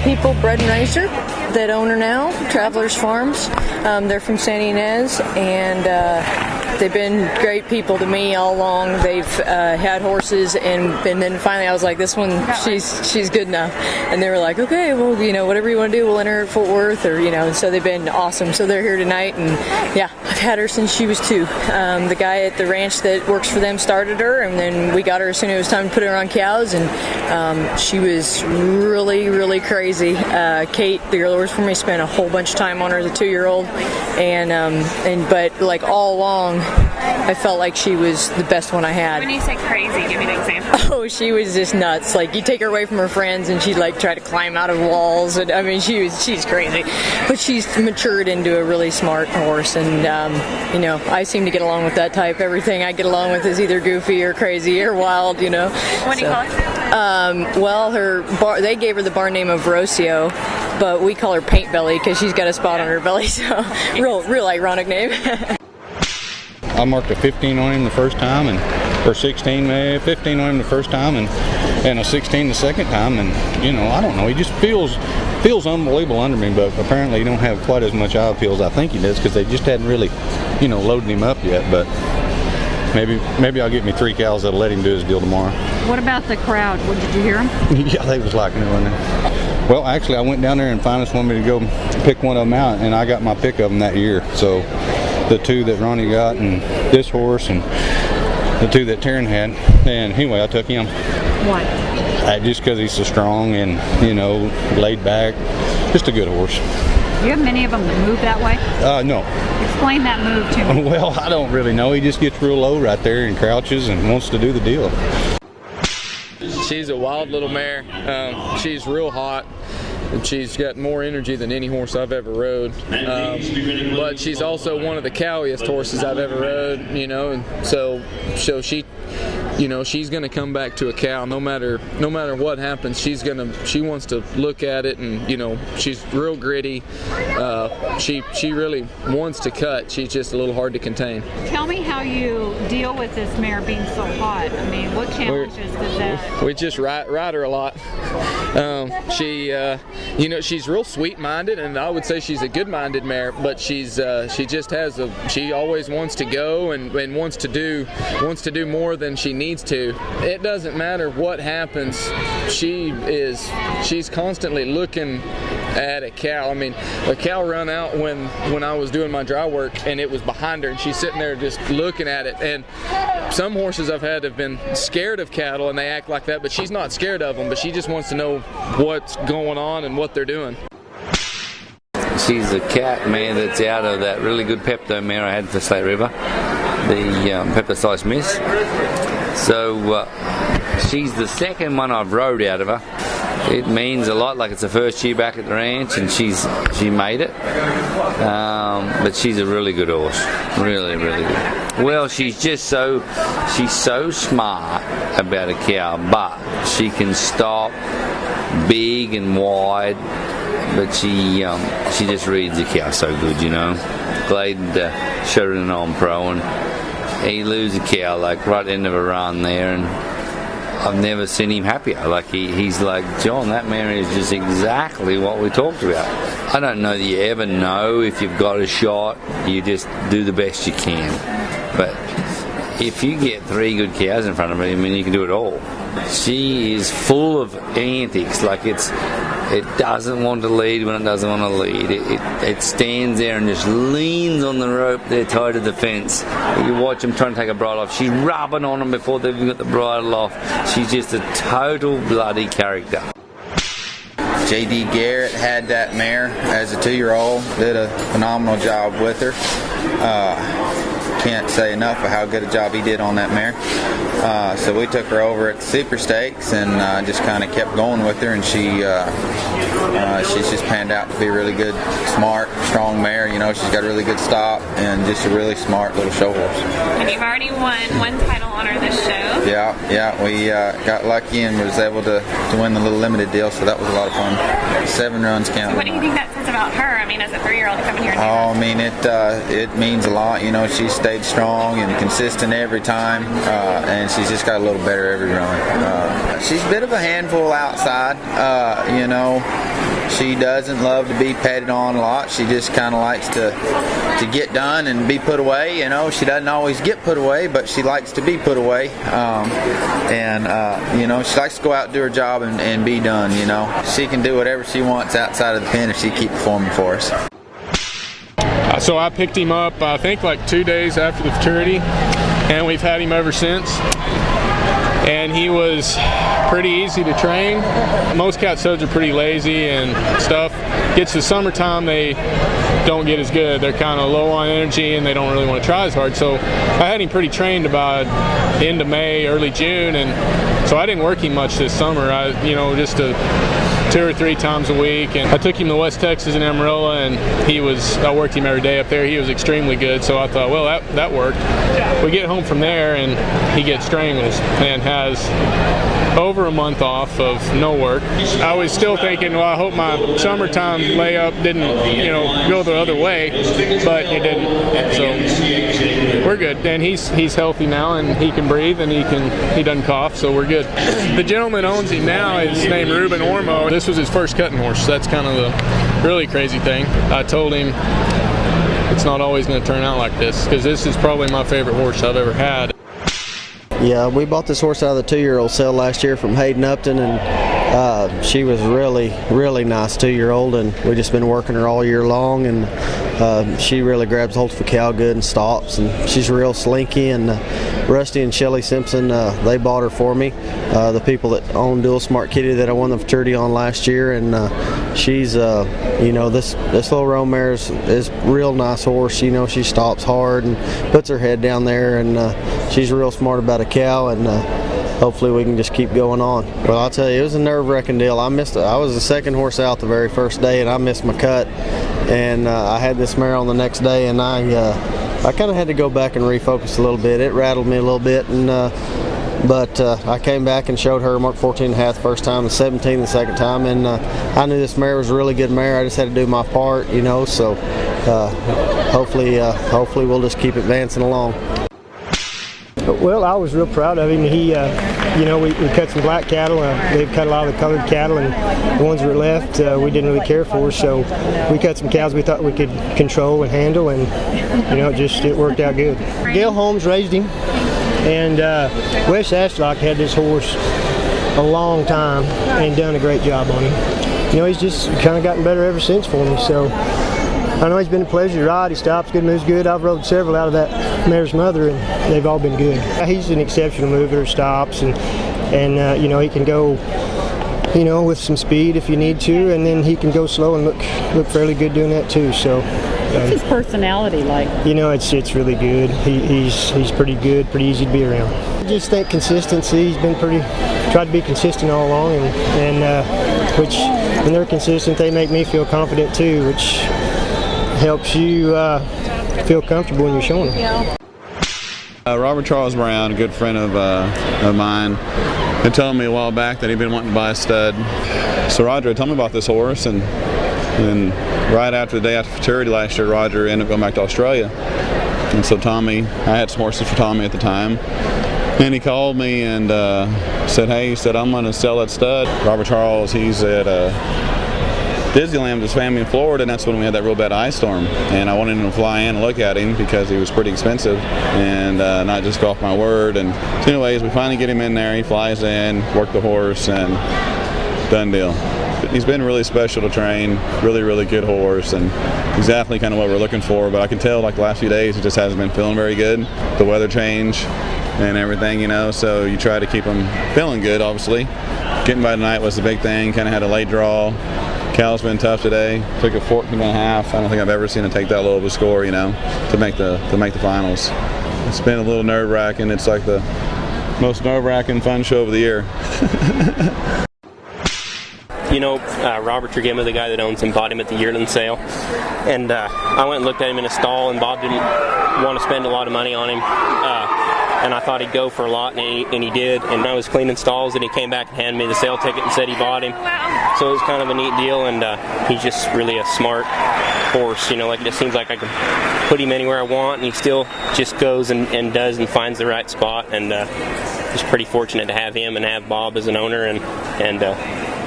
people bred and raised her that own her now, Travelers Farms. They're from San Ynez, and they've been great people to me all along. They've had horses, and then finally I was like, this one, she's good enough. And they were like, okay, well, you know, whatever you want to do, we'll enter her at Fort Worth, or, you know, and so they've been awesome. So they're here tonight, and yeah, I've had her since she was 2. The guy at the ranch that works for them started her, and then we got her as soon as it was time to put her on cows, and she was really, really crazy. Kate, the girl that works for me, spent a whole bunch of time on her as a 2-year-old, but like all along, I felt like she was the best one I had. When you say crazy, give me an example. Oh, she was just nuts. Like, you take her away from her friends and she'd like try to climb out of walls, and I mean, she's crazy. But she's matured into a really smart horse, and you know, I seem to get along with that type. Everything I get along with is either goofy or crazy or wild, you know. What do you call her? Well, they gave her the barn name of Rocio, but we call her Paint Belly because she's got a spot on her belly, so real ironic name. I marked a 15 on him the first time, or 16, maybe 15 on him the first time, and a 16 the second time, and you know, I don't know, he just feels unbelievable under me, but apparently he don't have quite as much eye appeal as I think he does, because they just hadn't really, you know, loaded him up yet. But maybe I'll get me 3 cows that'll let him do his deal tomorrow. What about the crowd? Did you hear them? Yeah, they was liking it, wasn't they? Well, actually, I went down there and finance wanted me to go pick one of them out, and I got my pick of them that year. So the 2 that Ronnie got, and this horse, and the 2 that Taryn had, and anyway, I took him. Why? Just because he's so strong and, you know, laid back. Just a good horse. Do you have many of them that move that way? No. Explain that move to me. Well, I don't really know. He just gets real low right there and crouches and wants to do the deal. She's a wild little mare. She's real hot. She's got more energy than any horse I've ever rode, but she's also one of the cowiest horses I've ever rode, you know, and so she, you know, she's going to come back to a cow no matter what happens. She wants to look at it, and you know, she's real gritty. She really wants to cut. She's just a little hard to contain. Tell me how you deal with this mare being so hot. I mean, what challenges does that? We just ride her a lot. You know, she's real sweet-minded, and I would say she's a good-minded mare, but she always wants to go and wants to do more than she needs to. It doesn't matter what happens. She's constantly looking at a cow. I mean, a cow run out when I was doing my dry work, and it was behind her, and she's sitting there just looking at it. And some horses I've had have been scared of cattle, and they act like that, but she's not scared of them, but she just wants to know what's going on and what they're doing. She's a cat mare that's out of that really good Pepto mare I had for Slate River, the Pepto Slice Miss. So she's the second one I've rode out of her. It means a lot, like it's the first year back at the ranch, and she made it. But she's a really good horse, really, really good. Well, she's so smart about a cow, but she can stop big and wide. But she just reads the cow so good, you know. Glade showed it in on pro, and he loses a cow like right at the end of a run there, and I've never seen him happier. Like he's like, John, that mare is just exactly what we talked about. I don't know that you ever know if you've got a shot. You just do the best you can. But if you get 3 good cows in front of me, I mean, you can do it all. She is full of antics. Like it doesn't want to lead when it doesn't want to lead. It stands there and just leans on the rope there tied to the fence. You watch them trying to take a bridle off. She's rubbing on them before they've even got the bridle off. She's just a total bloody character. J.D. Garrett had that mare as a 2-year-old. Did a phenomenal job with her. Can't say enough of how good a job he did on that mare. So we took her over at the Super Stakes and just kind of kept going with her, and she's just panned out to be a really good, smart, strong mare. You know, she's got a really good stop and just a really smart little show horse. And you've already won one title on her this show. Yeah, we got lucky and was able to win the little limited deal, so that was a lot of fun. 7 runs counting. So what do you think that says about her? I mean, as a 3-year-old coming here. Oh, I mean, it means a lot. You know, she stayed strong and consistent every time, and she's just got a little better every run. She's a bit of a handful outside, you know. She doesn't love to be patted on a lot. She just kind of likes to get done and be put away. You know, she doesn't always get put away, but she likes to be put away. You know, she likes to go out and do her job and be done. You know, she can do whatever she wants outside of the pen if she keeps performing for us. So I picked him up, I think, like 2 days after the Futurity, and we've had him ever since. And he was pretty easy to train. Most cat studs are pretty lazy and stuff. Gets to summertime, they don't get as good. They're kind of low on energy and they don't really want to try as hard. So I had him pretty trained about end of May, early June, and so I didn't work him much this summer. Just 2 or 3 times a week, and I took him to West Texas in Amarillo, and I worked him every day up there. He was extremely good, so I thought, well, that worked. We get home from there, and he gets stranglers and has over a month off of no work. I was still thinking, well, I hope my summertime layup didn't, go the other way, but it didn't. So we're good. And he's healthy now, and he can breathe, and he doesn't cough, so we're good. The gentleman owns him now is named Ruben Ormo. This was his first cutting horse. That's kind of the really crazy thing. I told him it's not always going to turn out like this, because this is probably my favorite horse I've ever had. Yeah, we bought this horse out of the 2-year-old sale last year from Hayden Upton, and she was really, really nice 2-year-old, and we've just been working her all year long, and she really grabs hold of a cow good and stops, and she's real slinky. And Rusty and Shelly Simpson, they bought her for me, the people that own Dual Smart Kitty that I won the Futurity on last year, and she's, this little roan mare is real nice horse. She stops hard and puts her head down there, and she's real smart about a cow, and hopefully we can just keep going on. Well, I'll tell you, it was a nerve-wracking deal. I was the second horse out the very first day, and I missed my cut, and I had this mare on the next day, and I kind of had to go back and refocus a little bit. It rattled me a little bit, and but I came back and showed her mark 14.5 the first time and 17 the second time, and I knew this mare was a really good mare. I just had to do my part, so hopefully we'll just keep advancing along. Well, I was real proud of him. He, we cut some black cattle. They've cut a lot of the colored cattle, and the ones that were left we didn't really care for. So we cut some cows we thought we could control and handle, and it worked out good. Gail Holmes raised him, and Wes Ashlock had this horse a long time and done a great job on him. He's just kind of gotten better ever since for me. So I know he's been a pleasure to ride. He stops good, moves good. I've rode several out of that mare's mother, and they've all been good. He's an exceptional mover, stops, and he can go, with some speed if you need to, and then he can go slow and look fairly good doing that too. So what's his personality like? It's really good. He's pretty good, pretty easy to be around. I just think consistency. He's been tried to be consistent all along, and which when they're consistent, they make me feel confident too, which helps you feel comfortable when you're showing them. Robert Charles Brown, a good friend of mine, had told me a while back that he'd been wanting to buy a stud. So Roger told me about this horse, and then right after the day after Futurity last year, Roger ended up going back to Australia. And so I had some horses for Tommy at the time, and he called me and said, I'm going to sell that stud. Robert Charles, he's at Disneyland with his family in Florida, and that's when we had that real bad ice storm, and I wanted him to fly in and look at him because he was pretty expensive and not just go off my word. And so anyways, we finally get him in there. He flies in, work the horse, and done deal. He's been really special to train, really, really good horse, and exactly kind of what we're looking for. But I can tell, like the last few days, he just hasn't been feeling very good. The weather change and everything, so you try to keep him feeling good, obviously. Getting by tonight was the big thing. Kind of had a late draw. Cal's been tough today. Took a 14.5. I don't think I've ever seen him take that low of a score, to make the finals. It's been a little nerve-wracking. It's like the most nerve-wracking fun show of the year. Robert Trigema, the guy that owns him, bought him at the yearling sale, and I went and looked at him in a stall, and Bob didn't want to spend a lot of money on him. And I thought he'd go for a lot, and he did. And I was cleaning stalls, and he came back and handed me the sale ticket and said he bought him. So it was kind of a neat deal, and he's just really a smart horse. It just seems like I can put him anywhere I want, and he still just goes and does and finds the right spot. And just pretty fortunate to have him and have Bob as an owner, and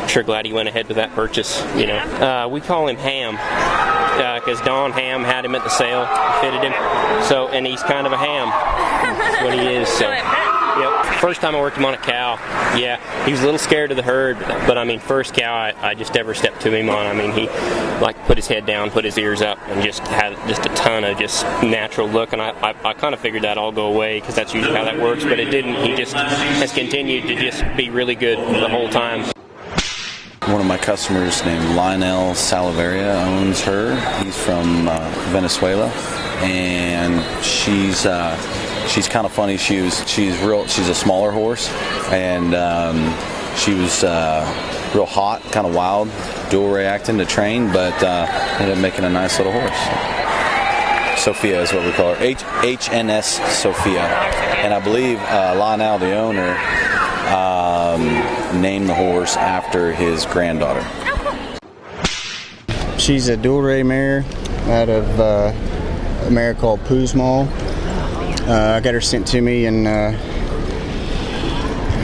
sure glad he went ahead with that purchase. You know, we call him Ham because Don Ham had him at the sale, fitted him. So, and he's kind of a ham. That's what he is. So. Yep. First time I worked him on a cow, yeah, he was a little scared of the herd, but I mean, first cow I just ever stepped to him on. I mean, he like put his head down, put his ears up, and just had just a ton of just natural look. And I kind of figured that all go away because that's usually how that works, but it didn't. He just has continued to just be really good the whole time. One of my customers named Lionel Salaveria owns her. He's from Venezuela, and she's kind of funny. She's a smaller horse, and she was real hot, kind of wild, dual reacting to train, but ended up making a nice little horse. Sophia is what we call her, HNS Sophia, and I believe Lionel, the owner, named the horse after his granddaughter. She's a dual ray mare out of a mare called Poosmal. I got her sent to me in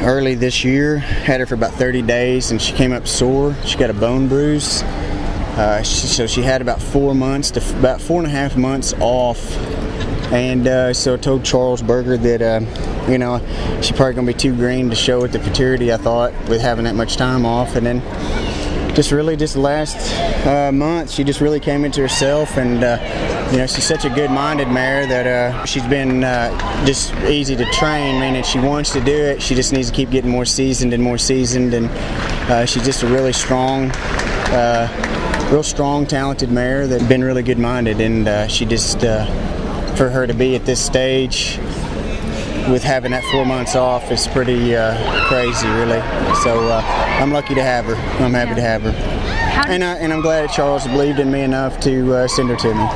early this year. Had her for about 30 days, and she came up sore. She got a bone bruise. So she had about 4 months to about 4.5 months off. And so I told Charles Berger that you know, she's probably gonna be too green to show at the Futurity, I thought, with having that much time off. And then just the last month, she just really came into herself, and you know, she's such a good-minded mare that she's been just easy to train. Meaning, she wants to do it. She just needs to keep getting more seasoned, and she's just a really strong, talented mare that's been really good-minded. And she just, for her to be at this stage with having that 4 months off is pretty crazy, really. So I'm lucky to have her. I'm happy to have her. And I'm glad that Charles believed in me enough to send her to me.